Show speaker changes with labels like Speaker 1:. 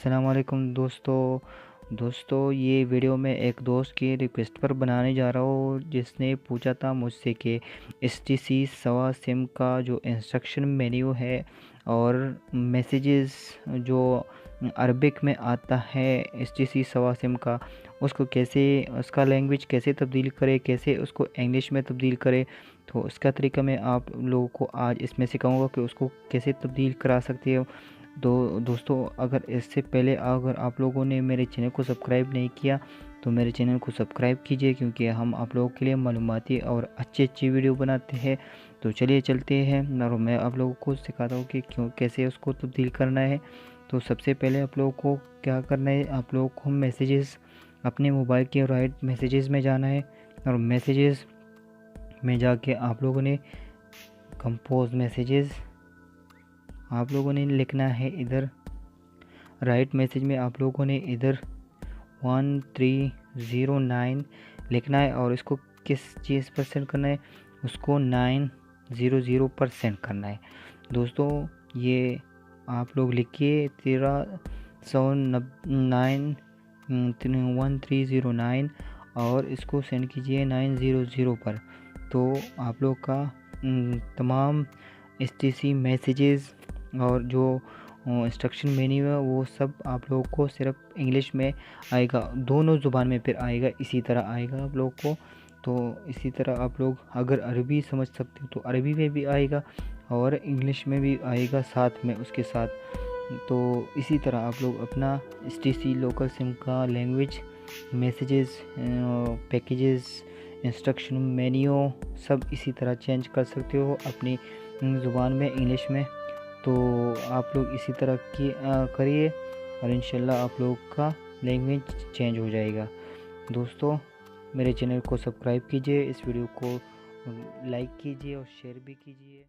Speaker 1: السلام علیکم دوستو یہ ویڈیو میں ایک دوست کی ریکویسٹ پر بنانے جا رہا ہوں جس نے پوچھا تھا مجھ سے کہ STC سوا سم کا جو انسٹرکشن مینیو ہے اور میسیجز جو عربک میں آتا ہے STC سوا سم کا اس کو کیسے اس کا لینگویج کیسے تبدیل کرے، کیسے اس کو انگلش میں تبدیل کرے۔ تو اس کا طریقہ میں آپ لوگوں کو آج اس میں سکھاؤں گا کہ اس کو کیسے تبدیل کرا سکتے ہو۔ دوستو اگر اس سے پہلے اگر آپ لوگوں نے میرے چینل کو سبسکرائب نہیں کیا تو میرے چینل کو سبسکرائب کیجئے، کیونکہ ہم آپ لوگوں کے لیے معلوماتی اور اچھی ویڈیو بناتے ہیں۔ تو چلیے چلتے ہیں اور میں آپ لوگوں کو سکھاتا ہوں کہ کیسے اس کو تبدیل کرنا ہے۔ تو سب سے پہلے آپ لوگوں کو کیا کرنا ہے، آپ لوگوں کو میسیجز اپنے موبائل کے رائٹ میسیجز میں جانا ہے اور میسیجز میں جا کے آپ لوگوں نے کمپوز میسیجز آپ لوگوں نے لکھنا ہے ادھر رائٹ میسیج میں آپ لوگوں نے ادھر 1309 لکھنا ہے اور اس کو کس چیز پر سینڈ کرنا ہے، اس کو 900 پر سینڈ کرنا ہے۔ دوستو یہ آپ لوگ لکھیے 1309 اور اس کو سینڈ کیجئے 900 پر۔ تو آپ لوگ کا تمام STC میسیجز اور جو انسٹرکشن مینیو ہے وہ سب آپ لوگوں کو صرف انگلش میں آئے گا، دونوں زبان میں پھر آئے گا، اسی طرح آئے گا آپ لوگوں کو۔ تو اسی طرح آپ لوگ اگر عربی سمجھ سکتے ہو تو عربی میں بھی آئے گا اور انگلش میں بھی آئے گا ساتھ میں اس کے ساتھ۔ تو اسی طرح آپ لوگ اپنا STC لوکل سم کا language, messages, packages, instruction menu سب اسی طرح چینج کر سکتے ہو اپنی زبان میں، انگلش میں۔ تو آپ لوگ اسی طرح کریے اور انشاءاللہ آپ لوگ کا لینگویج چینج ہو جائے گا۔ دوستو میرے چینل کو سبسکرائب کیجئے، اس ویڈیو کو لائک کیجئے اور شیئر بھی کیجئے۔